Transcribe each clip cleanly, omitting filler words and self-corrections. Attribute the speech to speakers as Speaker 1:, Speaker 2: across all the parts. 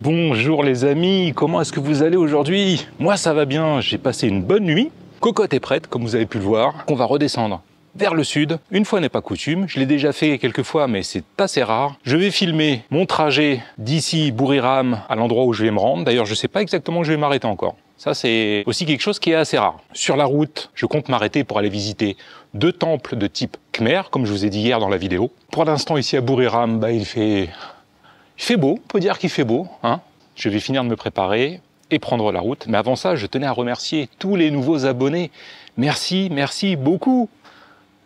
Speaker 1: Bonjour les amis, comment est-ce que vous allez aujourd'hui? Moi ça va bien, j'ai passé une bonne nuit. Cocotte est prête, comme vous avez pu le voir. On va redescendre vers le sud. Une fois n'est pas coutume, je l'ai déjà fait quelques fois mais c'est assez rare. Je vais filmer mon trajet d'ici Buriram à l'endroit où je vais me rendre. D'ailleurs je ne sais pas exactement où je vais m'arrêter encore. Ça c'est aussi quelque chose qui est assez rare. Sur la route, je compte m'arrêter pour aller visiter 2 temples de type Khmer, comme je vous ai dit hier dans la vidéo. Pour l'instant ici à Buriram, il fait beau, on peut dire qu'il fait beau, hein. Je vais finir de me préparer et prendre la route. Mais avant ça, je tenais à remercier tous les nouveaux abonnés. Merci, merci beaucoup.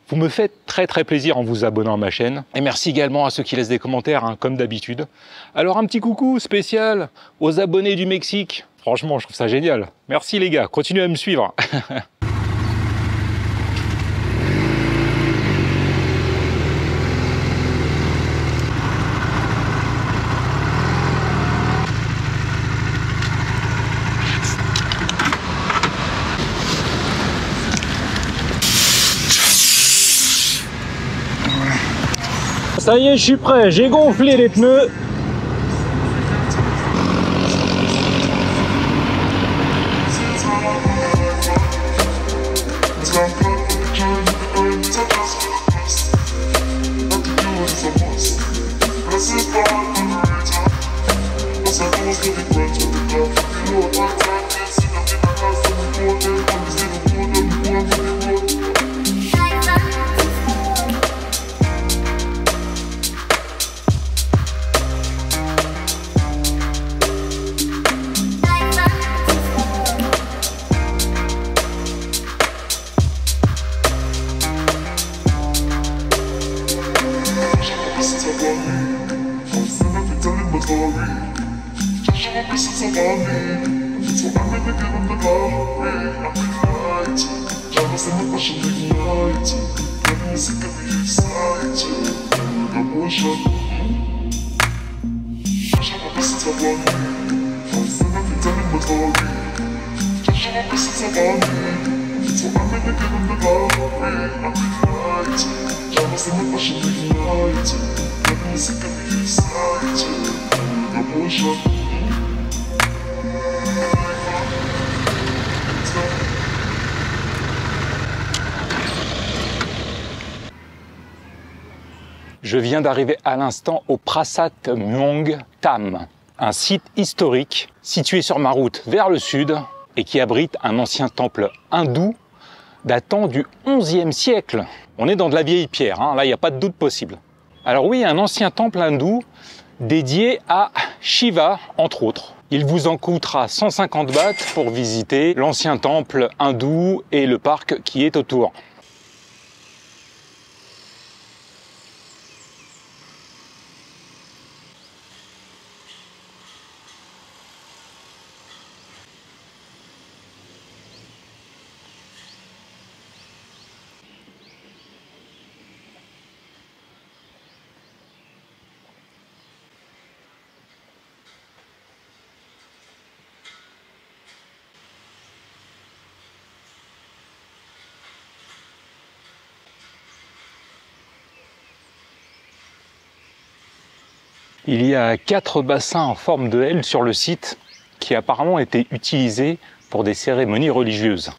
Speaker 1: Vous me faites très plaisir en vous abonnant à ma chaîne. Et merci également à ceux qui laissent des commentaires, hein, comme d'habitude. Alors un petit coucou spécial aux abonnés du Mexique. Franchement, je trouve ça génial. Merci les gars, continuez à me suivre.
Speaker 2: Ça y est, je suis prêt, j'ai gonflé les pneus.
Speaker 1: Je viens d'arriver à l'instant au Prasat Muang Tham, un site historique situé sur ma route vers le sud et qui abrite un ancien temple hindou datant du XIe siècle. On est dans de la vieille pierre, hein, là il n'y a pas de doute possible. Alors oui, un ancien temple hindou dédié à Shiva, entre autres. Il vous en coûtera 150 bahts pour visiter l'ancien temple hindou et le parc qui est autour. Il y a 4 bassins en forme de L sur le site qui apparemment étaient utilisés pour des cérémonies religieuses.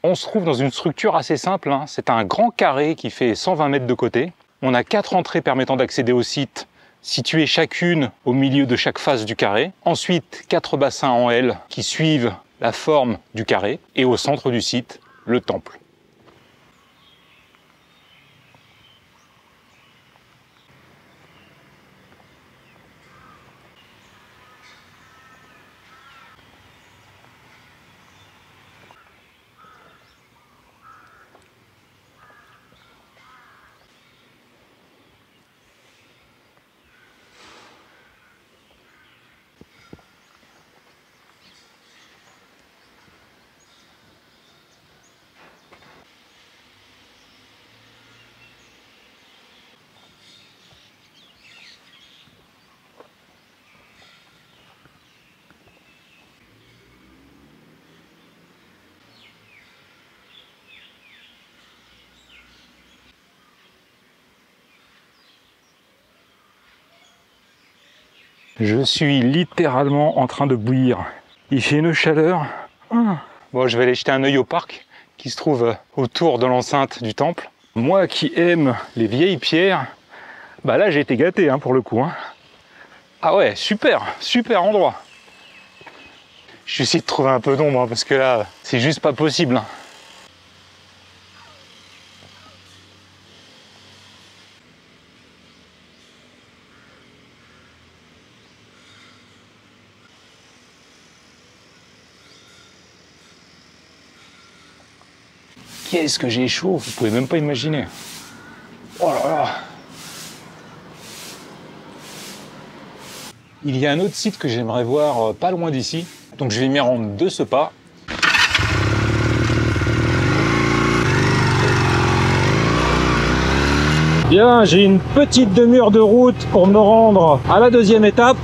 Speaker 1: On se trouve dans une structure assez simple, hein. C'est un grand carré qui fait 120 mètres de côté. On a 4 entrées permettant d'accéder au site, situées chacune au milieu de chaque face du carré. Ensuite, 4 bassins en L qui suivent la forme du carré, et au centre du site, le temple. Je suis littéralement en train de bouillir. Il fait une chaleur. Bon, je vais aller jeter un œil au parc qui se trouve autour de l'enceinte du temple. Moi qui aime les vieilles pierres, bah là j'ai été gâté hein, pour le coup. Hein. Ah ouais, super, super endroit. Je vais essayer de trouver un peu d'ombre hein, parce que là, c'est juste pas possible. Hein. Qu'est-ce que j'ai chaud, vous pouvez même pas imaginer. Oh là là. Il y a un autre site que j'aimerais voir pas loin d'ici, donc je vais m'y rendre de ce pas.
Speaker 2: Bien, j'ai une petite demi-heure de route pour me rendre à la deuxième étape.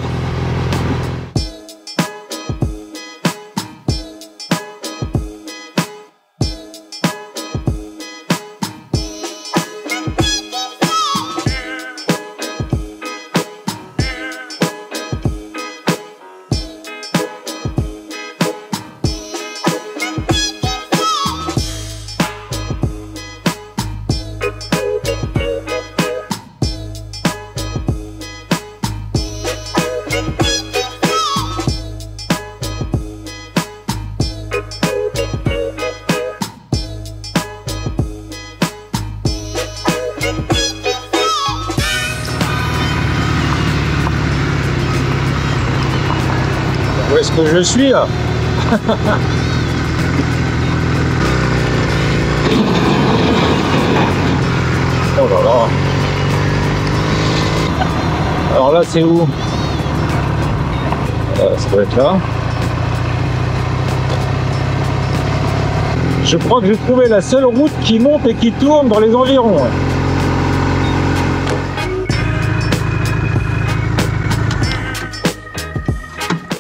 Speaker 2: Où est-ce que je suis là? Oh là là. Alors là c'est où? Ça doit être là. Je crois que j'ai trouvé la seule route qui monte et qui tourne dans les environs.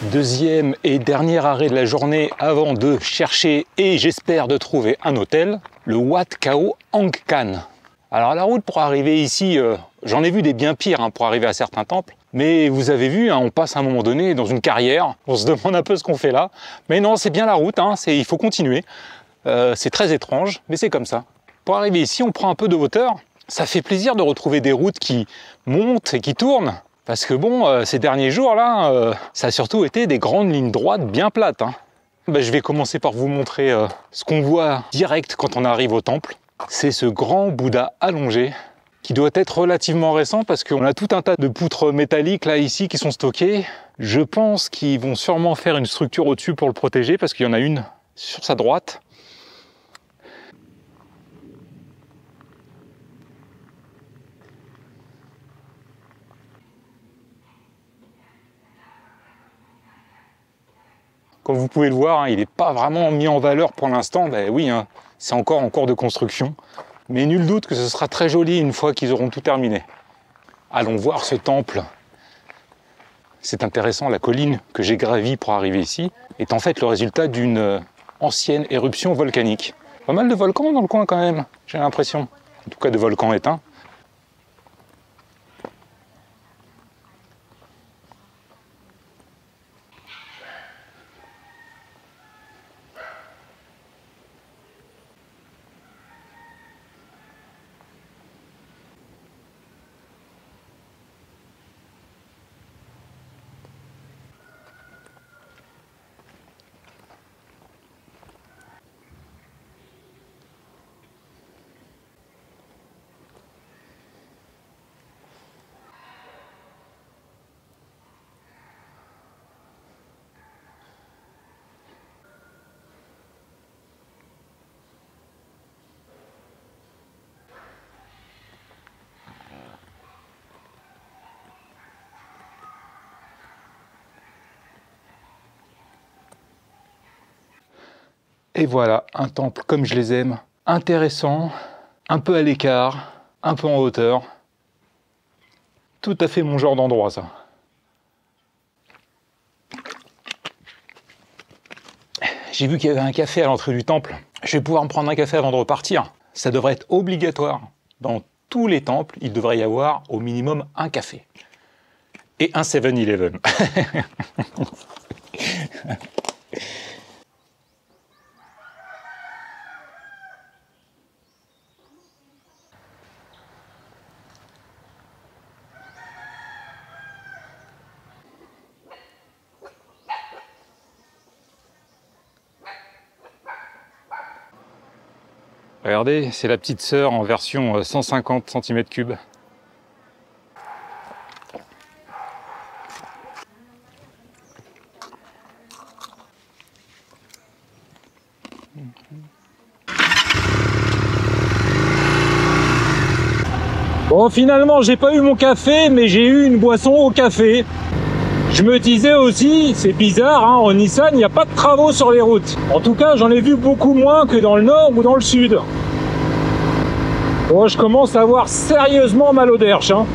Speaker 1: Deuxième et dernier arrêt de la journée avant de chercher et j'espère de trouver un hôtel, le Wat Khao Angkhan. Alors la route pour arriver ici, j'en ai vu des bien pires hein, pour arriver à certains temples, mais vous avez vu, hein, on passe à un moment donné dans une carrière, on se demande un peu ce qu'on fait là, mais non c'est bien la route, hein, il faut continuer, c'est très étrange, mais c'est comme ça. Pour arriver ici, on prend un peu de hauteur, ça fait plaisir de retrouver des routes qui montent et qui tournent. Parce que bon, ces derniers jours-là, ça a surtout été des grandes lignes droites bien plates. Hein. Ben, je vais commencer par vous montrer ce qu'on voit direct quand on arrive au temple. C'est ce grand Bouddha allongé qui doit être relativement récent parce qu'on a tout un tas de poutres métalliques là ici qui sont stockées. Je pense qu'ils vont sûrement faire une structure au-dessus pour le protéger parce qu'il y en a une sur sa droite. Comme vous pouvez le voir, hein, il n'est pas vraiment mis en valeur pour l'instant. Ben oui, hein, c'est encore en cours de construction. Mais nul doute que ce sera très joli une fois qu'ils auront tout terminé. Allons voir ce temple. C'est intéressant, la colline que j'ai gravie pour arriver ici est en fait le résultat d'une ancienne éruption volcanique. Pas mal de volcans dans le coin quand même, j'ai l'impression. En tout cas de volcans éteints. Et voilà, un temple comme je les aime, intéressant, un peu à l'écart, un peu en hauteur. Tout à fait mon genre d'endroit, ça. J'ai vu qu'il y avait un café à l'entrée du temple. Je vais pouvoir me prendre un café avant de repartir. Ça devrait être obligatoire. Dans tous les temples, il devrait y avoir au minimum un café. et un 7-Eleven. Regardez, c'est la petite sœur en version 150 cm3.
Speaker 2: Bon, finalement, j'ai pas eu mon café, mais j'ai eu une boisson au café. Je me disais aussi, c'est bizarre, hein, en Nissan, il n'y a pas de travaux sur les routes. En tout cas, j'en ai vu beaucoup moins que dans le nord ou dans le sud. Bon, je commence à avoir sérieusement mal au derche, hein.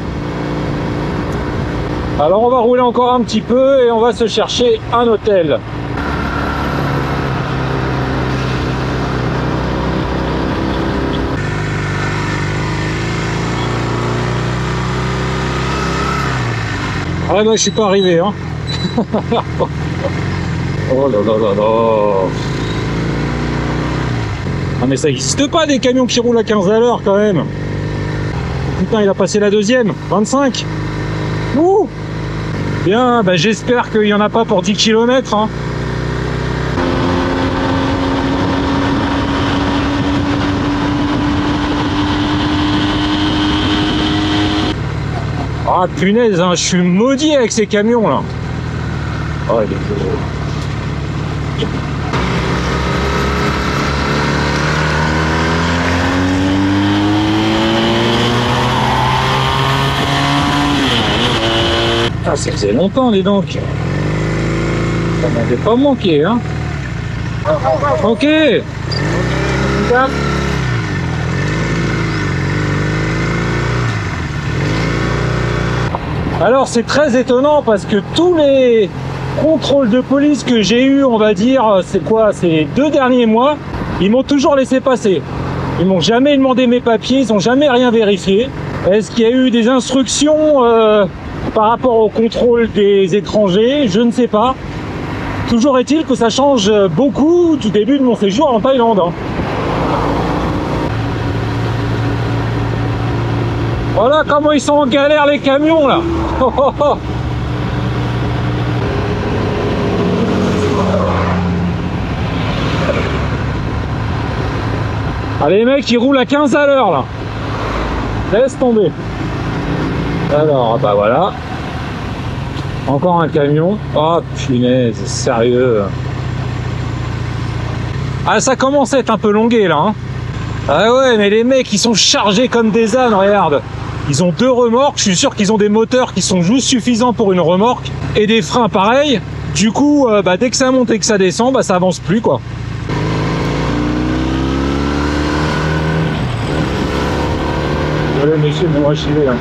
Speaker 2: Alors on va rouler encore un petit peu et on va se chercher un hôtel. Ah là, je suis pas arrivé, hein. Oh là là là là. Ah mais ça n'existe pas des camions qui roulent à 15 à l'heure quand même. Putain, il a passé la deuxième, 25. Ouh. Bien, bah j'espère qu'il n'y en a pas pour 10 km, hein. Ah punaise, hein, je suis maudit avec ces camions là. Oh, il est beau. Ah, ça faisait longtemps, les donc. Ça m'avait pas manqué, hein. Ok. Alors c'est très étonnant parce que tous les contrôles de police que j'ai eu, on va dire, c'est quoi, ces 2 derniers mois, ils m'ont toujours laissé passer. Ils m'ont jamais demandé mes papiers, ils n'ont jamais rien vérifié. Est-ce qu'il y a eu des instructions par rapport au contrôle des étrangers? Je ne sais pas. Toujours est-il que ça change beaucoup du début de mon séjour en Thaïlande, hein. Voilà comment ils sont en galère les camions là. Oh, oh, oh. Ah, les mecs ils roulent à 15 à l'heure là. Laisse tomber. Alors bah voilà. Encore un camion. Oh punaise, sérieux. Ah ça commence à être un peu longué là, hein. Ah ouais, mais les mecs ils sont chargés comme des ânes, regarde. Ils ont 2 remorques, je suis sûr qu'ils ont des moteurs qui sont juste suffisants pour une remorque et des freins pareils. Du coup, bah, dès que ça monte et que ça descend, bah, ça avance plus quoi. Désolé messieurs, mais moi je suis là.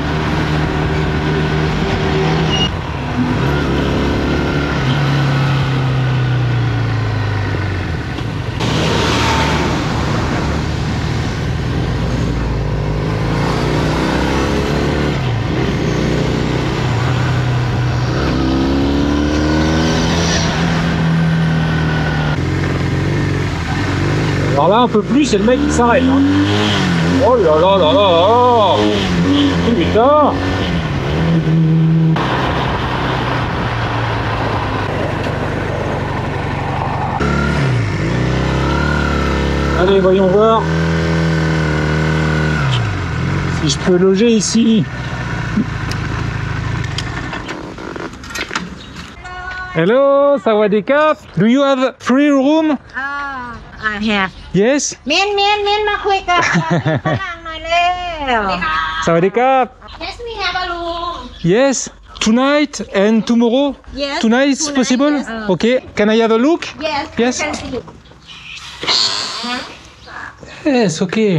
Speaker 2: Alors là, un peu plus, c'est le mec qui s'arrête, hein. Oh là là là là là. Putain. Allez, voyons voir si je peux loger ici. Hello, Sawadee-Kap. Do you have free room?
Speaker 3: I have
Speaker 2: Yes.
Speaker 3: เมียนมาคุยกับฝรั่งหน่อยเร็ว
Speaker 2: Sawadee-Kap.
Speaker 3: Yes, we have a room.
Speaker 2: Yes. Tonight and tomorrow?
Speaker 3: Yes.
Speaker 2: Tonight is
Speaker 3: Tonight,
Speaker 2: possible?
Speaker 3: yes.
Speaker 2: Okay. Can I have a look?
Speaker 3: Yes.
Speaker 2: Yes.
Speaker 3: You can see.
Speaker 2: Yes, okay.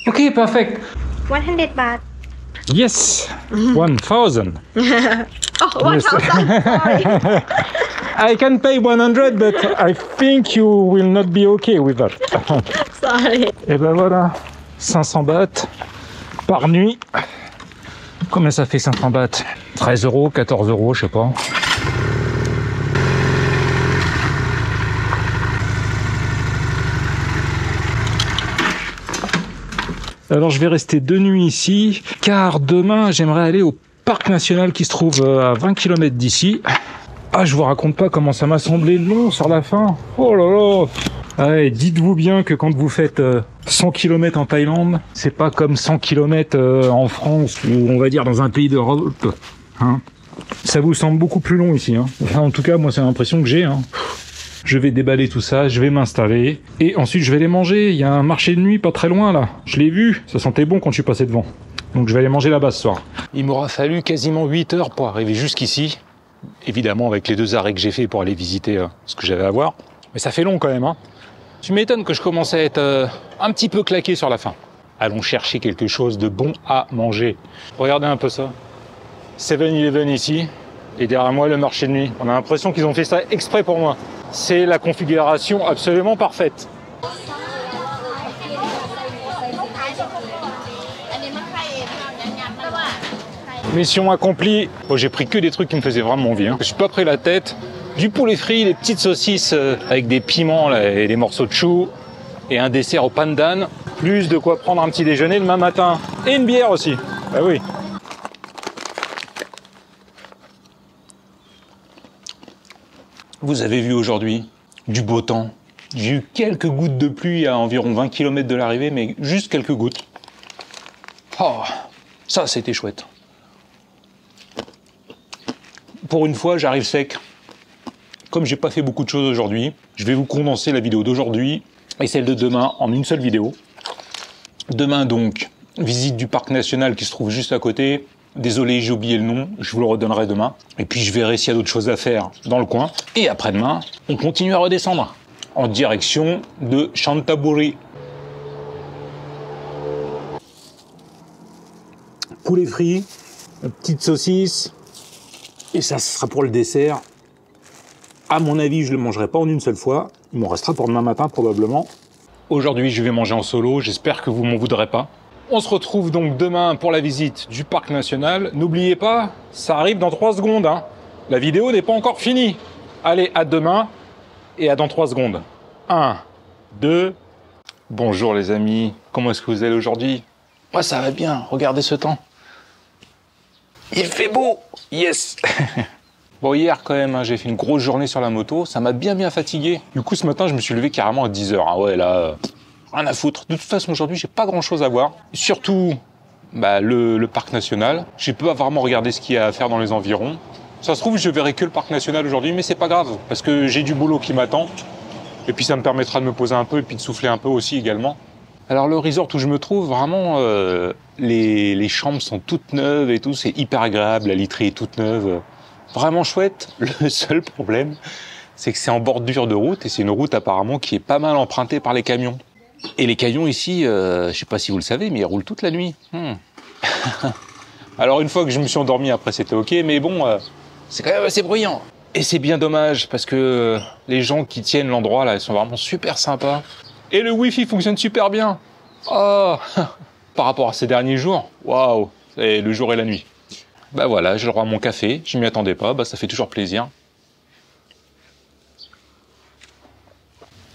Speaker 2: Okay, perfect.
Speaker 3: 100 baht.
Speaker 2: Yes. 1,000.
Speaker 3: Oh, 1,000. Sorry.
Speaker 2: I can pay 100, but I think you will not be okay with that.
Speaker 3: Sorry.
Speaker 2: Et ben voilà, 500 bahts par nuit.
Speaker 1: Combien ça fait 500 bahts? 13 €, 14 €, je sais pas. Alors je vais rester 2 nuits ici, car demain j'aimerais aller au parc national qui se trouve à 20 km d'ici. Ah, je vous raconte pas comment ça m'a semblé long sur la fin. Oh là là. Ouais, dites-vous bien que quand vous faites 100 km en Thaïlande, c'est pas comme 100 km en France ou on va dire dans un pays d'Europe. Hein, ça vous semble beaucoup plus long ici. Hein. Enfin, en tout cas, moi c'est l'impression que j'ai. Hein. Je vais déballer tout ça, je vais m'installer et ensuite je vais aller manger. Il y a un marché de nuit pas très loin là. Je l'ai vu, ça sentait bon quand je suis passé devant. Donc je vais aller manger là-bas ce soir. Il m'aura fallu quasiment 8 heures pour arriver jusqu'ici. Évidemment avec les 2 arrêts que j'ai fait pour aller visiter ce que j'avais à voir. Mais ça fait long quand même. Hein. Tu m'étonnes que je commence à être un petit peu claqué sur la faim. Allons chercher quelque chose de bon à manger. Regardez un peu ça. 7-Eleven ici. Et derrière moi le marché de nuit. On a l'impression qu'ils ont fait ça exprès pour moi. C'est la configuration absolument parfaite. Mission accomplie. Bon, j'ai pris que des trucs qui me faisaient vraiment envie. Hein. Je suis pas pris la tête. Du poulet frit, des petites saucisses avec des piments là, et des morceaux de chou. Et un dessert au pandan. Plus de quoi prendre un petit déjeuner demain matin. Et une bière aussi. Ah oui. Vous avez vu aujourd'hui du beau temps. J'ai eu quelques gouttes de pluie à environ 20 km de l'arrivée, mais juste quelques gouttes. Oh, ça c'était chouette. Pour une fois, j'arrive sec. Comme j'ai pas fait beaucoup de choses aujourd'hui, je vais vous condenser la vidéo d'aujourd'hui et celle de demain en une seule vidéo. Demain donc, visite du parc national qui se trouve juste à côté. Désolé, j'ai oublié le nom, je vous le redonnerai demain. Et puis je verrai s'il y a d'autres choses à faire dans le coin. Et après-demain, on continue à redescendre en direction de Chanthaburi. Poulet frit, une petite saucisse. Et ça, ce sera pour le dessert. À mon avis, je ne le mangerai pas en une seule fois. Il m'en restera pour demain matin probablement. Aujourd'hui, je vais manger en solo. J'espère que vous m'en voudrez pas. On se retrouve donc demain pour la visite du parc national. N'oubliez pas, ça arrive dans 3 secondes. Hein. La vidéo n'est pas encore finie. Allez, à demain et à dans 3 secondes. 1, 2. Bonjour les amis. Comment est-ce que vous allez aujourd'hui? Moi, ça va bien. Regardez ce temps. Il fait beau. Yes. Bon, hier quand même, hein, j'ai fait une grosse journée sur la moto. Ça m'a bien fatigué. Du coup, ce matin, je me suis levé carrément à 10 h. Ah ouais, là... rien à foutre. De toute façon, aujourd'hui, j'ai pas grand-chose à voir. Surtout, le parc national. J'ai pas vraiment regardé ce qu'il y a à faire dans les environs. Ça se trouve, je verrai que le parc national aujourd'hui, mais c'est pas grave, parce que j'ai du boulot qui m'attend. Et puis, ça me permettra de me poser un peu et puis de souffler un peu aussi également. Alors, le resort où je me trouve, vraiment, les chambres sont toutes neuves et tout. C'est hyper agréable, la literie est toute neuve. Vraiment chouette. Le seul problème, c'est que c'est en bordure de route et c'est une route apparemment qui est pas mal empruntée par les camions. Et les camions ici, je sais pas si vous le savez, mais ils roulent toute la nuit. Alors une fois que je me suis endormi, après c'était ok, mais bon, c'est quand même assez bruyant. Et c'est bien dommage, parce que les gens qui tiennent l'endroit là, ils sont vraiment super sympas. Et le Wi-Fi fonctionne super bien. Oh, par rapport à ces derniers jours, waouh, c'est le jour et la nuit. Bah voilà, j'ai le droit à mon café, je m'y attendais pas, ça fait toujours plaisir.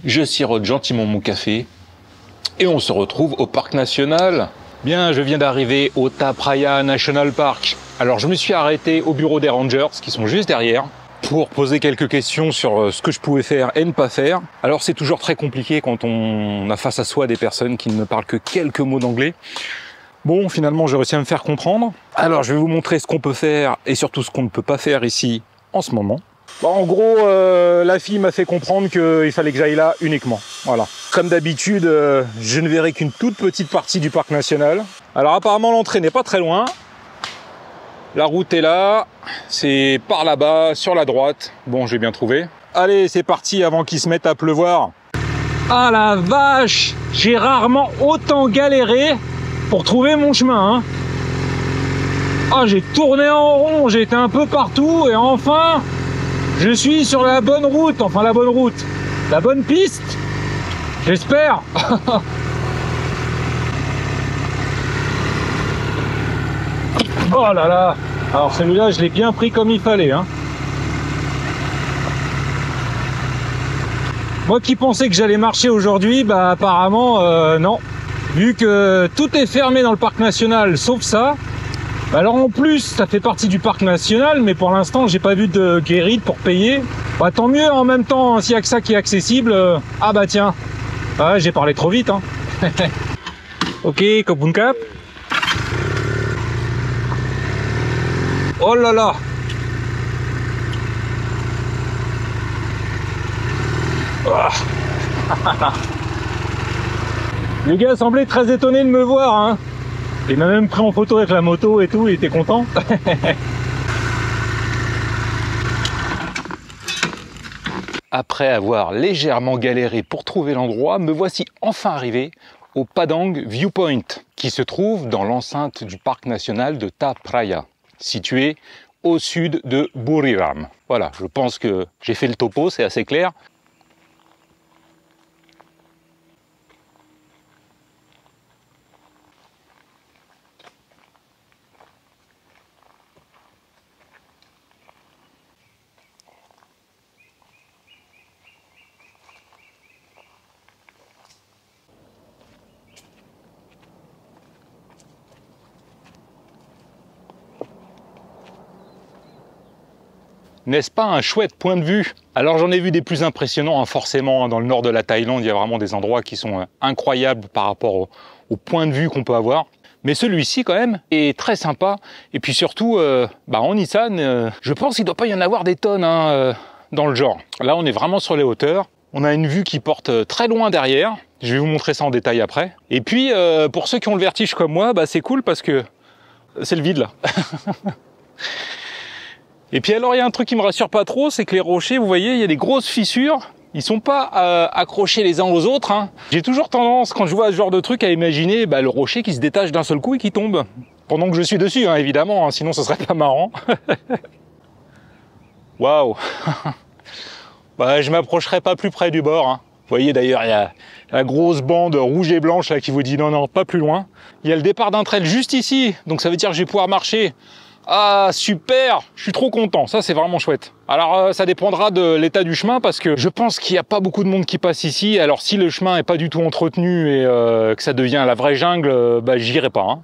Speaker 1: Je sirote gentiment mon café. Et on se retrouve au parc national. Bien, je viens d'arriver au Ta Praia National Park. Alors je me suis arrêté au bureau des Rangers, qui sont juste derrière, pour poser quelques questions sur ce que je pouvais faire et ne pas faire. Alors c'est toujours très compliqué quand on a face à soi des personnes qui ne parlent que quelques mots d'anglais. Bon, finalement, j'ai réussi à me faire comprendre. Alors, je vais vous montrer ce qu'on peut faire et surtout ce qu'on ne peut pas faire ici en ce moment. Bon, en gros, la fille m'a fait comprendre qu'il fallait que j'aille là uniquement. Voilà. Comme d'habitude, je ne verrai qu'une toute petite partie du parc national. Alors, apparemment, l'entrée n'est pas très loin. La route est là. C'est par là-bas, sur la droite. Bon, j'ai bien trouvé. Allez, c'est parti avant qu'il se mette à pleuvoir. Ah la vache! J'ai rarement autant galéré pour trouver mon chemin. Hein. Ah, j'ai tourné en rond, j'ai été un peu partout et enfin, je suis sur la bonne route. Enfin, la bonne route. La bonne piste. J'espère.
Speaker 2: Oh là là. Alors celui-là, je l'ai bien pris comme il fallait, hein. Moi qui pensais que j'allais marcher aujourd'hui, bah apparemment non. Vu que tout est fermé dans le parc national, sauf ça. Alors en plus, ça fait partie du parc national, mais pour l'instant, j'ai pas vu de guérite pour payer. Bah tant mieux, en même temps, s'il y a que ça qui est accessible. Ah bah tiens, ah, j'ai parlé trop vite, hein. Ok, Kobun Cap. Oh là là. Le gars semblait très étonné de me voir, hein. Il m'a même pris en photo avec la moto et tout, il était content.
Speaker 1: Après avoir légèrement galéré pour trouver l'endroit, me voici enfin arrivé au Padang Viewpoint, qui se trouve dans l'enceinte du parc national de Ta Praia, situé au sud de Buriram. Voilà, je pense que j'ai fait le topo, c'est assez clair. N'est-ce pas un chouette point de vue? Alors j'en ai vu des plus impressionnants, hein, forcément, hein, dans le nord de la Thaïlande, il y a vraiment des endroits qui sont incroyables par rapport au point de vue qu'on peut avoir. Mais celui-ci, quand même, est très sympa. Et puis surtout, en Nissan, je pense qu'il ne doit pas y en avoir des tonnes hein, dans le genre. Là, on est vraiment sur les hauteurs. On a une vue qui porte très loin derrière. Je vais vous montrer ça en détail après. Et puis, pour ceux qui ont le vertige comme moi, bah, c'est cool parce que c'est le vide, là. Et puis alors il y a un truc qui me rassure pas trop, c'est que les rochers, vous voyez, il y a des grosses fissures, ils sont pas accrochés les uns aux autres, hein. J'ai toujours tendance, quand je vois ce genre de truc, à imaginer le rocher qui se détache d'un seul coup et qui tombe. Pendant que je suis dessus, hein, évidemment, hein, sinon ce serait pas marrant. Waouh. Bah, je m'approcherai pas plus près du bord, hein. Vous voyez d'ailleurs, il y a la grosse bande rouge et blanche là qui vous dit non, non, pas plus loin. Il y a le départ d'un trail juste ici, donc ça veut dire que je vais pouvoir marcher. Ah super, je suis trop content, ça c'est vraiment chouette. Alors ça dépendra de l'état du chemin parce que je pense qu'il n'y a pas beaucoup de monde qui passe ici. Alors si le chemin n'est pas du tout entretenu et que ça devient la vraie jungle, bah j'irai pas, hein.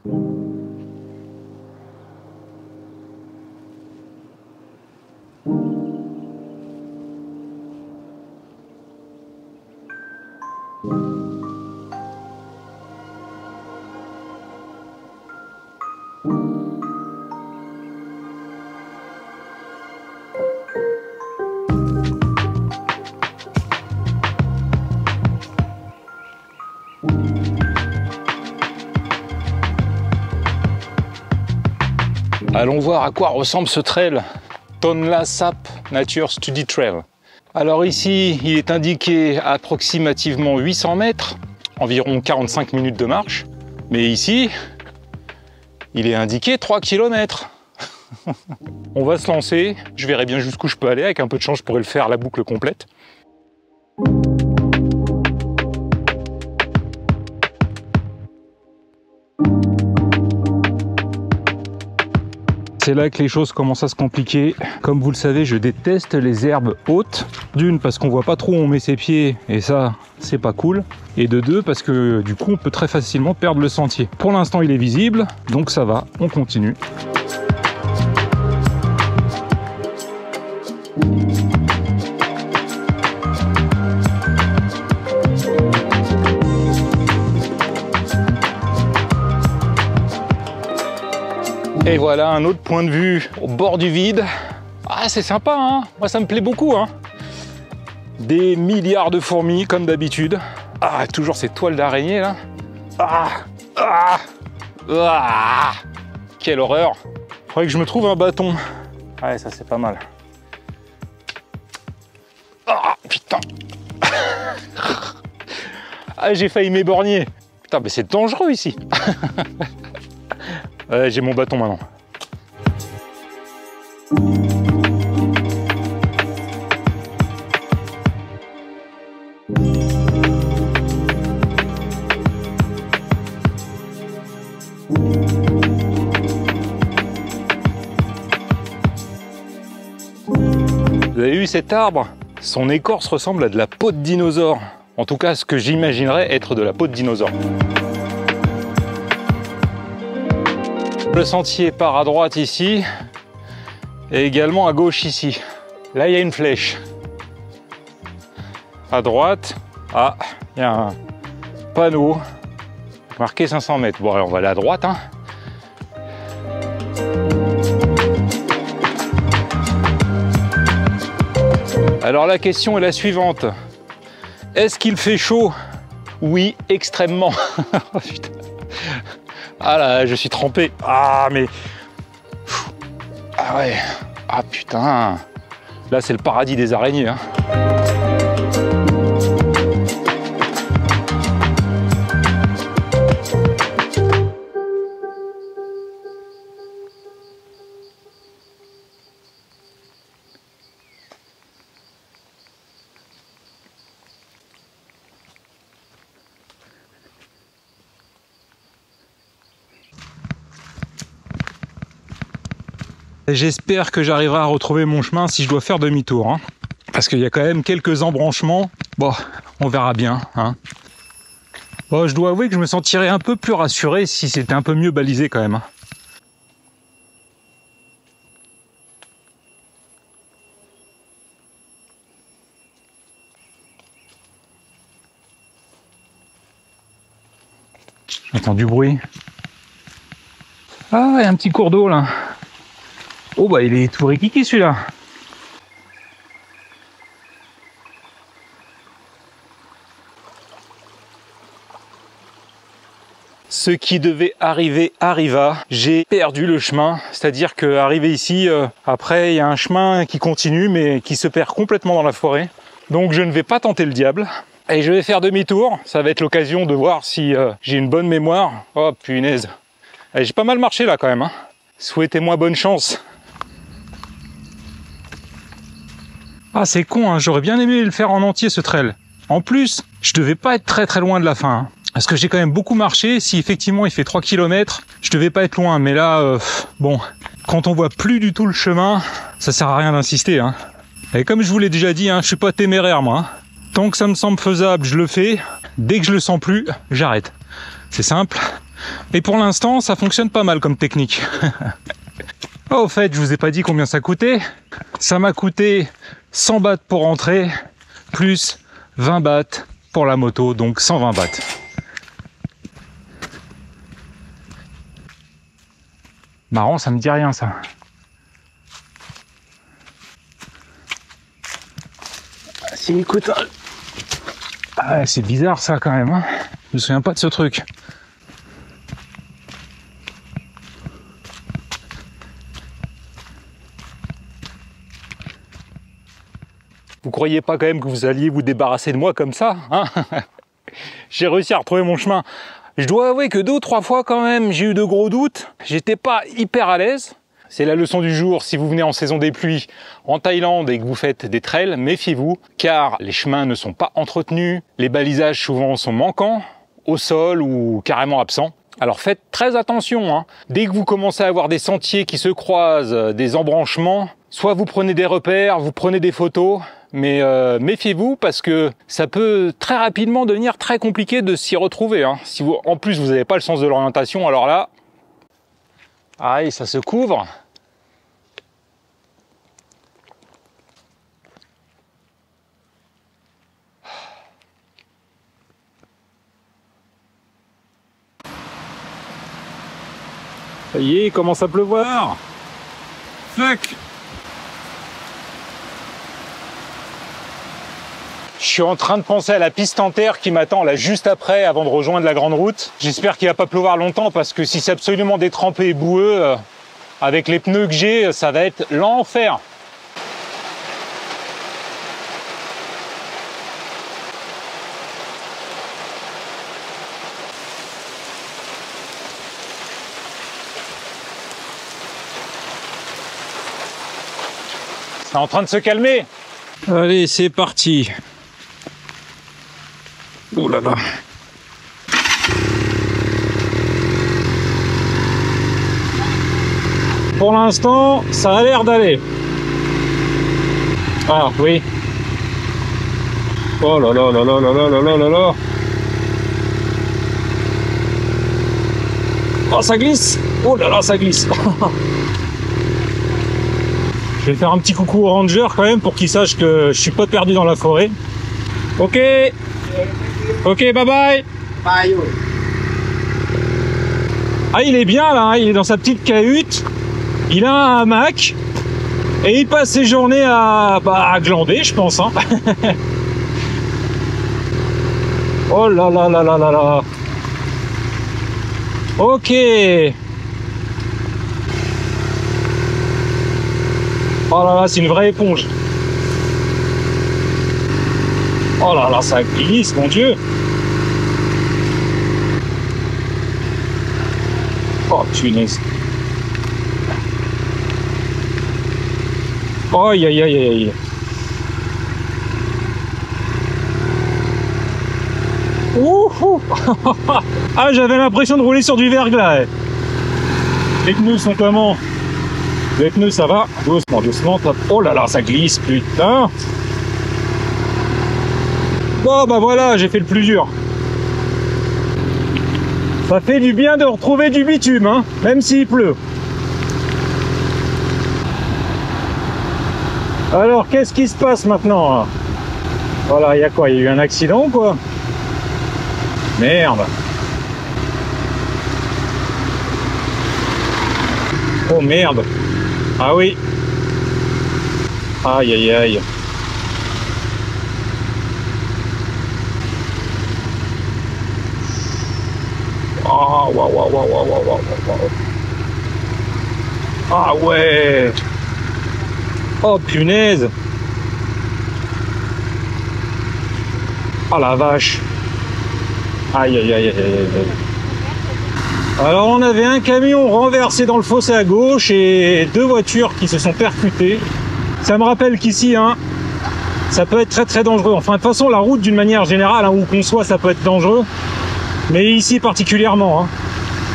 Speaker 1: Allons voir à quoi ressemble ce trail, Tonla Sap Nature Study Trail. Alors ici, il est indiqué approximativement 800 mètres, environ 45 minutes de marche. Mais ici, il est indiqué 3 km. On va se lancer, je verrai bien jusqu'où je peux aller, avec un peu de chance je pourrais le faire la boucle complète. C'est là que les choses commencent à se compliquer. Comme vous le savez, je déteste les herbes hautes. D'une, parce qu'on voit pas trop où on met ses pieds, et ça, c'est pas cool. Et de deux, parce que du coup, on peut très facilement perdre le sentier. Pour l'instant, il est visible, donc ça va, on continue. Et voilà un autre point de vue au bord du vide. Ah, c'est sympa, hein. Moi, ça me plaît beaucoup, hein. Des milliards de fourmis, comme d'habitude. Ah, toujours ces toiles d'araignée, là. Ah, ah, ah. Quelle horreur. Faudrait que je me trouve un bâton. Ouais, ça, c'est pas mal. Ah, putain. Ah, j'ai failli m'éborgner. Putain, mais c'est dangereux, ici. Ouais, j'ai mon bâton maintenant. Vous avez vu cet arbre? Son écorce ressemble à de la peau de dinosaure. En tout cas, ce que j'imaginerais être de la peau de dinosaure. Le sentier part à droite ici et également à gauche ici. Là, il y a une flèche. À droite, ah, il y a un panneau marqué 500 mètres. Bon, alors on va aller à droite, hein. Alors la question est la suivante. Est-ce qu'il fait chaud? Oui, extrêmement. Oh, putain. Ah là, je suis trempé. Ah mais... Ah ouais. Ah putain. Là, c'est le paradis des araignées, hein. J'espère que j'arriverai à retrouver mon chemin si je dois faire demi-tour, hein. Parce qu'il y a quand même quelques embranchements. Bon, on verra bien, hein. Bon, je dois avouer que je me sentirais un peu plus rassuré si c'était un peu mieux balisé quand même, hein. J'entends du bruit. Ah, il y a un petit cours d'eau là. Oh bah il est tout rikiki celui-là. Ce qui devait arriver arriva. J'ai perdu le chemin, c'est-à-dire que arrivé ici, après il y a un chemin qui continue mais qui se perd complètement dans la forêt. Donc je ne vais pas tenter le diable. Et je vais faire demi-tour. Ça va être l'occasion de voir si j'ai une bonne mémoire. Oh punaise. J'ai pas mal marché là quand même, hein. Souhaitez-moi bonne chance. Ah c'est con, hein, j'aurais bien aimé le faire en entier ce trail. En plus, je devais pas être très loin de la fin, hein, parce que j'ai quand même beaucoup marché. Si effectivement il fait 3 km, je devais pas être loin. Mais là, bon, quand on voit plus du tout le chemin, ça sert à rien d'insister, hein. Et comme je vous l'ai déjà dit, hein, je suis pas téméraire moi, hein. Tant que ça me semble faisable, je le fais. Dès que je le sens plus, j'arrête. C'est simple. Et pour l'instant, ça fonctionne pas mal comme technique. Oh, au fait, je vous ai pas dit combien ça coûtait. Ça m'a coûté 100 bahts pour rentrer, plus 20 bahts pour la moto, donc 120 bahts. Marrant, ça me dit rien ça. Si, écoute, ah, c'est bizarre ça quand même, hein. Je me souviens pas de ce truc. Vous croyez pas quand même que vous alliez vous débarrasser de moi comme ça, hein? J'ai réussi à retrouver mon chemin. Je dois avouer que 2 ou 3 fois quand même, j'ai eu de gros doutes. J'étais pas hyper à l'aise. C'est la leçon du jour. Si vous venez en saison des pluies en Thaïlande et que vous faites des trails, méfiez-vous, car les chemins ne sont pas entretenus, les balisages souvent sont manquants, au sol ou carrément absents. Alors faites très attention, hein. Dès que vous commencez à avoir des sentiers qui se croisent, des embranchements, soit vous prenez des repères, vous prenez des photos, mais méfiez-vous parce que ça peut très rapidement devenir très compliqué de s'y retrouver, hein. Si vous, en plus vous n'avez pas le sens de l'orientation, alors là, aïe, ça se couvre. Ça y est, il commence à pleuvoir. Fuck. Je suis en train de penser à la piste en terre qui m'attend là juste après, avant de rejoindre la grande route. J'espère qu'il va pas pleuvoir longtemps parce que si c'est absolument détrempé et boueux, avec les pneus que j'ai, ça va être l'enfer. C'est en train de se calmer. Allez, c'est parti. Oh là là. Pour l'instant, ça a l'air d'aller.
Speaker 2: Ah oui. Oh là là là là là là là là là là. Oh, ça glisse. Oh là là, ça glisse. Je vais faire un petit coucou au ranger quand même pour qu'il sache que je suis pas perdu dans la forêt. Ok. Ok, bye bye.
Speaker 4: Bye.
Speaker 2: Ah, il est bien là, hein. Il est dans sa petite cahute. Il a un hamac. Et il passe ses journées à glander, je pense. Hein. Oh là là là là là là. Ok. Oh là là, c'est une vraie éponge. Oh là là, ça glisse, mon Dieu. Oh, punaise. Aïe, aïe, aïe, aïe. Ouhou. Ah, j'avais l'impression de rouler sur du verglas. Les pneus sont comment? Les pneus, ça va? Doucement, doucement. Oh là là, ça glisse, putain. Bon, bah voilà, j'ai fait le plus dur. Ça fait du bien de retrouver du bitume, hein, même s'il pleut. Alors, qu'est-ce qui se passe maintenant hein? Voilà, il y a quoi? Il y a eu un accident, quoi? Merde. Oh merde. Ah oui. Aïe aïe aïe. Oh, waouh, waouh, waouh, waouh, waouh, waouh. Ah ouais. Oh punaise. Oh la vache. Aïe aïe aïe aïe aïe. Alors on avait un camion renversé dans le fossé à gauche et deux voitures qui se sont percutées. Ça me rappelle qu'ici, hein, ça peut être très très dangereux. Enfin de toute façon la route d'une manière générale, hein, où qu'on soit, ça peut être dangereux. Mais ici particulièrement. Hein.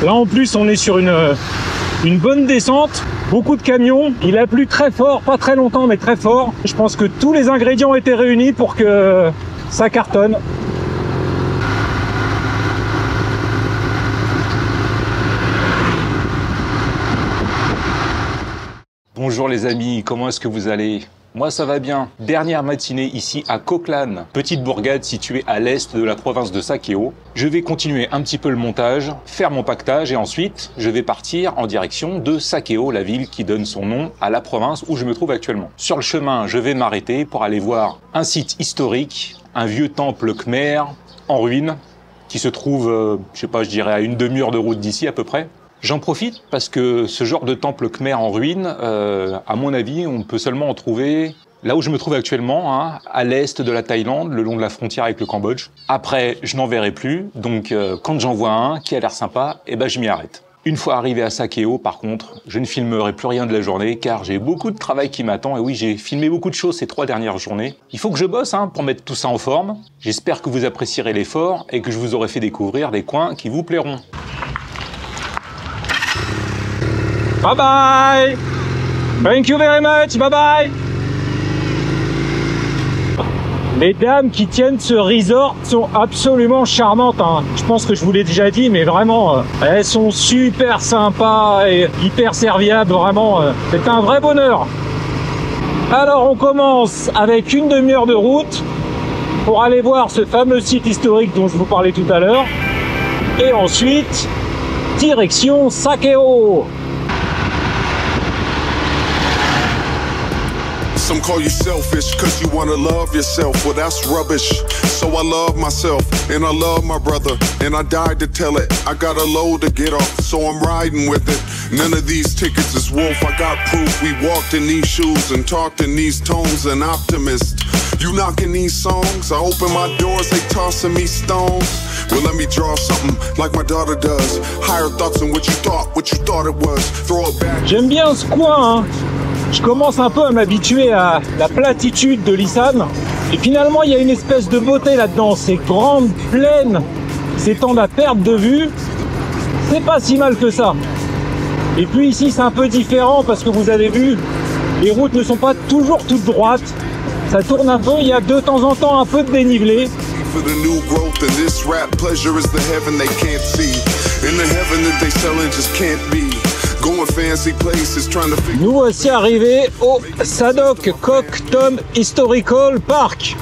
Speaker 2: Là en plus on est sur une bonne descente. Beaucoup de camions. Il a plu très fort, pas très longtemps mais très fort. Je pense que tous les ingrédients étaient réunis pour que ça cartonne.
Speaker 1: Bonjour les amis, comment est-ce que vous allez? Moi ça va bien. Dernière matinée ici à Coquelane, petite bourgade située à l'est de la province de Sakeo. Je vais continuer un petit peu le montage, faire mon pactage et ensuite je vais partir en direction de Sakeo, la ville qui donne son nom à la province où je me trouve actuellement. Sur le chemin, je vais m'arrêter pour aller voir un site historique, un vieux temple khmer en ruine qui se trouve, je sais pas, je dirais à une demi-heure de route d'ici à peu près. J'en profite parce que ce genre de temple khmer en ruine, à mon avis, on peut seulement en trouver là où je me trouve actuellement, hein, à l'est de la Thaïlande, le long de la frontière avec le Cambodge. Après, je n'en verrai plus, donc quand j'en vois un qui a l'air sympa, eh ben je m'y arrête. Une fois arrivé à Sakeo, par contre, je ne filmerai plus rien de la journée car j'ai beaucoup de travail qui m'attend. Et oui, j'ai filmé beaucoup de choses ces 3 dernières journées. Il faut que je bosse hein, pour mettre tout ça en forme. J'espère que vous apprécierez l'effort et que je vous aurai fait découvrir des coins qui vous plairont.
Speaker 2: Bye bye. Thank you very much. Bye bye. Les dames qui tiennent ce resort sont absolument charmantes. Hein. Je pense que je vous l'ai déjà dit, mais vraiment, elles sont super sympas et hyper serviables. Vraiment, c'est un vrai bonheur. Alors, on commence avec une demi-heure de route pour aller voir ce fameux site historique dont je vous parlais tout à l'heure. Et ensuite, direction Sakeo.
Speaker 5: Some call you selfish cause you wanna love yourself. Well, that's rubbish. So I love myself and I love my brother and I died to tell it. I got a load to get off, so I'm riding with it. None of these tickets is wolf. I got proof. We walked in these shoes and talked in these tones. An optimist. You knocking these songs, I open my doors, they tossing me stones. Well, let me draw something like my daughter does. Higher thoughts than what you thought it was. Throw it back.
Speaker 2: J'aime bien ce coin, hein. Je commence un peu à m'habituer à la platitude de l'Isan. Et finalement, il y a une espèce de beauté là-dedans. Ces grandes plaines s'étendent à perte de vue. C'est pas si mal que ça. Et puis ici, c'est un peu différent parce que vous avez vu, Les routes ne sont pas toujours toutes droites. Ça tourne un peu, il y a de temps en temps un peu de dénivelé.
Speaker 5: For the new growth in this rap, pleasure is the heaven they can't see. In the heaven that they selling just can't be. Going fancy places trying to figure.
Speaker 2: Nous voici arrivés au Sadok Cock Tom Historical Park.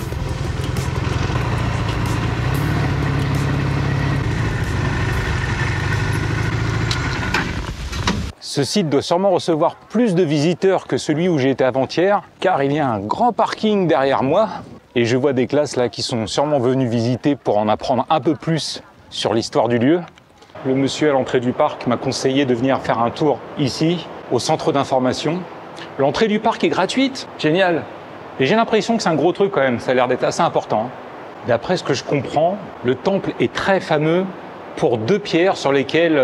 Speaker 1: Ce site doit sûrement recevoir plus de visiteurs que celui où j'ai été avant-hier, car il y a un grand parking derrière moi. Et je vois des classes là qui sont sûrement venues visiter pour en apprendre un peu plus sur l'histoire du lieu. Le monsieur à l'entrée du parc m'a conseillé de venir faire un tour ici, au centre d'information. L'entrée du parc est gratuite, génial. Et j'ai l'impression que c'est un gros truc quand même, ça a l'air d'être assez important. D'après ce que je comprends, le temple est très fameux pour deux pierres sur lesquelles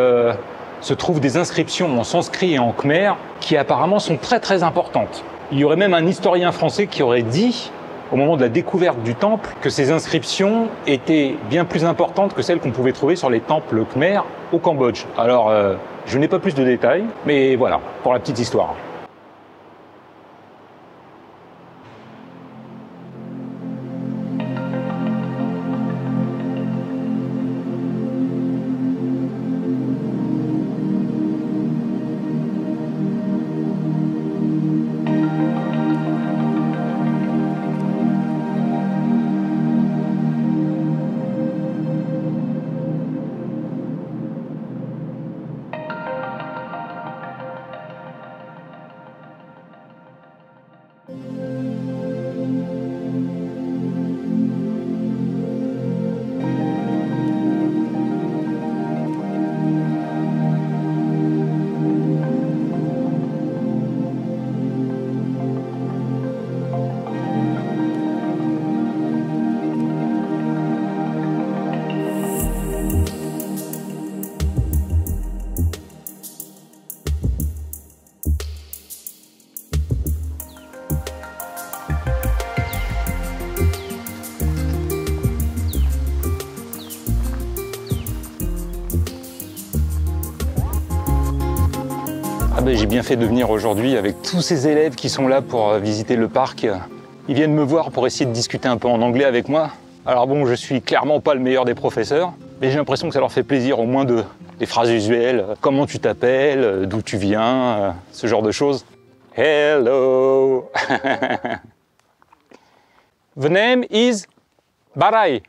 Speaker 1: se trouvent des inscriptions en sanskrit et en khmer qui apparemment sont très importantes. Il y aurait même un historien français qui aurait dit, au moment de la découverte du temple, que ces inscriptions étaient bien plus importantes que celles qu'on pouvait trouver sur les temples khmer au Cambodge. Alors, je n'ai pas plus de détails, mais voilà, pour la petite histoire. J'ai bien fait de venir aujourd'hui avec tous ces élèves qui sont là pour visiter le parc. Ils viennent me voir pour essayer de discuter un peu en anglais avec moi. Alors bon, je suis clairement pas le meilleur des professeurs, mais j'ai l'impression que ça leur fait plaisir au moins des phrases usuelles. Comment tu t'appelles, d'où tu viens, ce genre de choses. Hello. The name is Barai.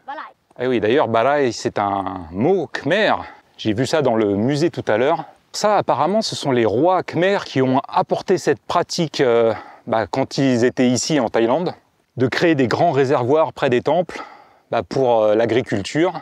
Speaker 1: Eh oui, d'ailleurs, Barai, c'est un mot khmer. J'ai vu ça dans le musée tout à l'heure. Ça, apparemment, ce sont les rois khmers qui ont apporté cette pratique quand ils étaient ici en Thaïlande, de créer des grands réservoirs près des temples pour l'agriculture.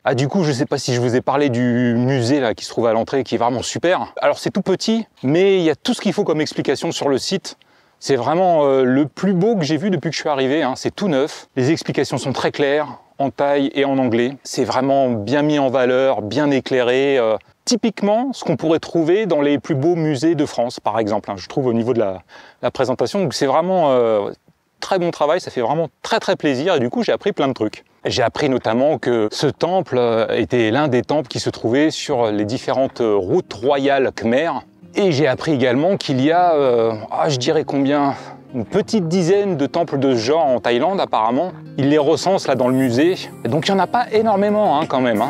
Speaker 1: Ah, du coup, je ne sais pas si je vous ai parlé du musée là, qui se trouve à l'entrée, qui est vraiment super. Alors, c'est tout petit, mais il y a tout ce qu'il faut comme explication sur le site. C'est vraiment le plus beau que j'ai vu depuis que je suis arrivé, hein. C'est tout neuf. Les explications sont très claires, en thaï et en anglais. C'est vraiment bien mis en valeur, bien éclairé. Typiquement, ce qu'on pourrait trouver dans les plus beaux musées de France, par exemple, hein, je trouve au niveau de la présentation. Donc c'est vraiment très bon travail, ça fait vraiment très plaisir et du coup j'ai appris plein de trucs. J'ai appris notamment que ce temple était l'un des temples qui se trouvait sur les différentes routes royales khmer. Et j'ai appris également qu'il y a, je dirais combien, une petite dizaine de temples de ce genre en Thaïlande apparemment. Ils les recensent là dans le musée, et donc il n'y en a pas énormément quand même.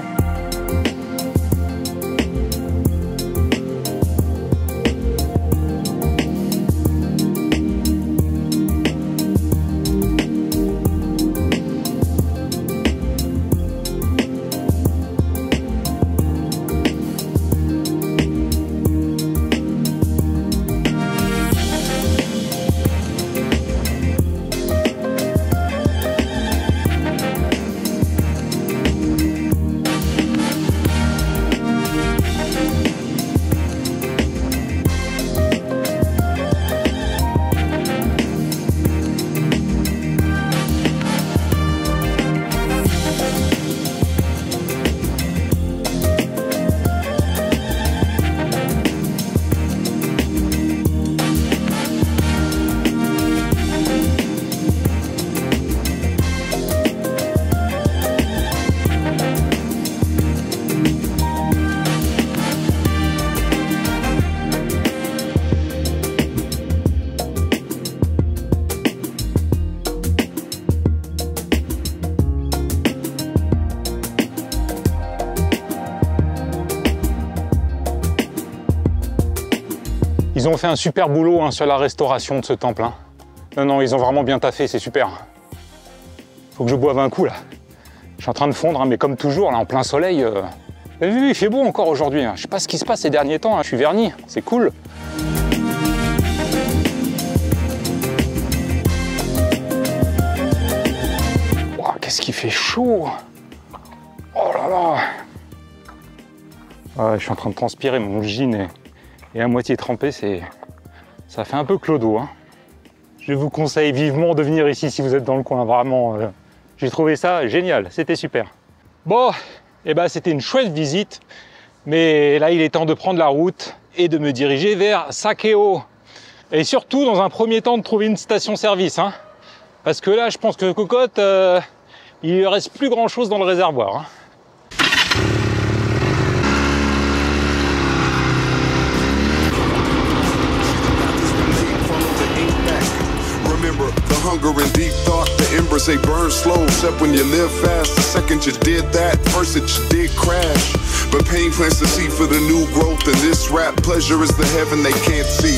Speaker 1: Ils ont fait un super boulot hein, sur la restauration de ce temple. Hein. Non, non, ils ont vraiment bien taffé, c'est super. Faut que je boive un coup là. Je suis en train de fondre, hein, mais comme toujours, là, en plein soleil. Vous avez vu, il fait beau encore aujourd'hui. Hein. Je sais pas ce qui se passe ces derniers temps, hein. Je suis verni, c'est cool. Wow, qu'est-ce qu'il fait chaud! Oh là là! Ouais, je suis en train de transpirer, mon jean est à moitié trempé, ça fait un peu clodo. Hein. Je vous conseille vivement de venir ici si vous êtes dans le coin, vraiment. J'ai trouvé ça génial, c'était super. Bon, eh ben, c'était une chouette visite, mais là il est temps de prendre la route et de me diriger vers Sakeo. Et surtout, dans un premier temps, de trouver une station-service. Hein. Parce que là, je pense que Cocotte, il ne reste plus grand-chose dans le réservoir. Hein.
Speaker 5: Hunger and deep thought, the embers they burn slow. Except when you live fast, the second you did that, first that you did crash. But pain plants the seed for the new growth, and this rap pleasure is the heaven they can't see.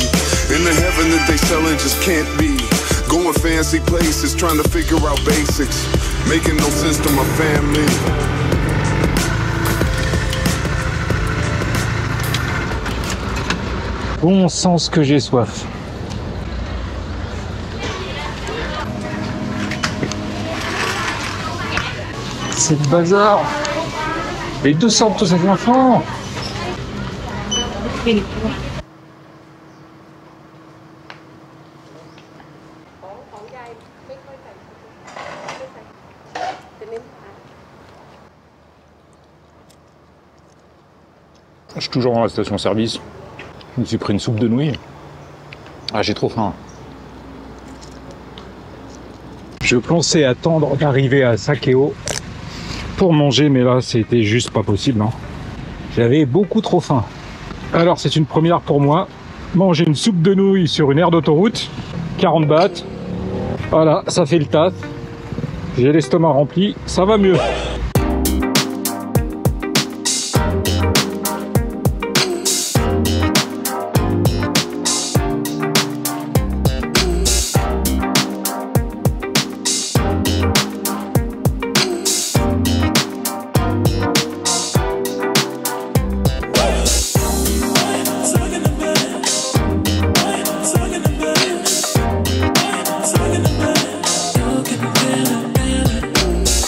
Speaker 5: In the heaven that they selling just can't be. Going fancy places, trying to figure out basics, making no sense to my family.
Speaker 2: Bon sens que j'ai soif. C'est le bazar. Les 200 de tous ces enfants.
Speaker 1: Je suis toujours dans la station-service. Je me suis pris une soupe de nouilles. Ah, j'ai trop faim.
Speaker 2: Je pensais attendre d'arriver à Sakeo pour manger, mais là c'était juste pas possible. Hein. J'avais beaucoup trop faim. Alors c'est une première pour moi. Manger une soupe de nouilles sur une aire d'autoroute, 40 bahts. Voilà, ça fait le taf. J'ai l'estomac rempli, ça va mieux.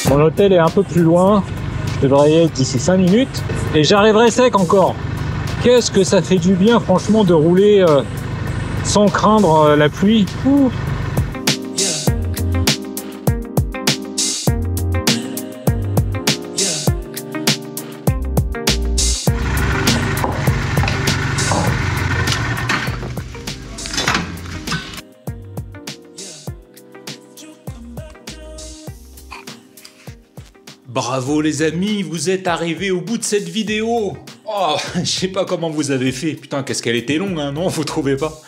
Speaker 2: Mon hôtel est un peu plus loin, je devrais y être d'ici 5 minutes et j'arriverai sec encore. Qu'est-ce que ça fait du bien franchement de rouler sans craindre la pluie. Ouh.
Speaker 1: Bravo les amis, vous êtes arrivés au bout de cette vidéo. Oh, je sais pas comment vous avez fait. Putain, qu'est-ce qu'elle était longue, hein, non, vous trouvez pas?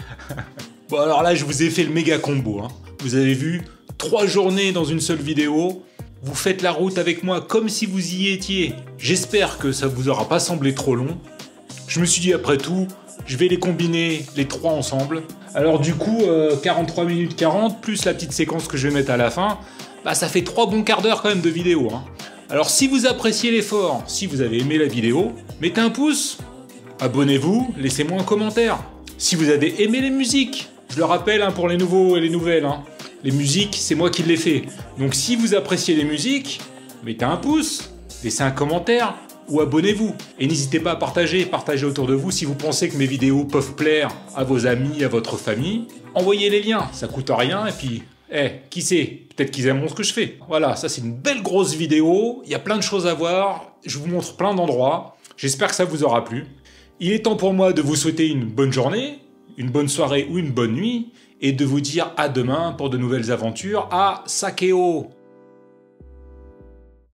Speaker 1: Bon, alors là, je vous ai fait le méga combo. Hein. Vous avez vu, 3 journées dans une seule vidéo. Vous faites la route avec moi comme si vous y étiez. J'espère que ça vous aura pas semblé trop long. Je me suis dit, après tout, je vais les combiner les 3 ensemble. Alors du coup, 43 minutes 40, plus la petite séquence que je vais mettre à la fin, bah ça fait 3 bons quarts d'heure quand même de vidéo. Hein. Alors si vous appréciez l'effort, si vous avez aimé la vidéo, mettez un pouce, abonnez-vous, laissez-moi un commentaire. Si vous avez aimé les musiques, je le rappelle hein, pour les nouveaux et les nouvelles, hein, les musiques c'est moi qui les fais. Donc si vous appréciez les musiques, mettez un pouce, laissez un commentaire ou abonnez-vous. Et n'hésitez pas à partager autour de vous si vous pensez que mes vidéos peuvent plaire à vos amis, à votre famille. Envoyez les liens, ça coûte rien et puis... qui sait? Peut-être qu'ils aimeront ce que je fais. Voilà, ça c'est une belle grosse vidéo. Il y a plein de choses à voir. Je vous montre plein d'endroits. J'espère que ça vous aura plu. Il est temps pour moi de vous souhaiter une bonne journée, une bonne soirée ou une bonne nuit, et de vous dire à demain pour de nouvelles aventures à Sakeo.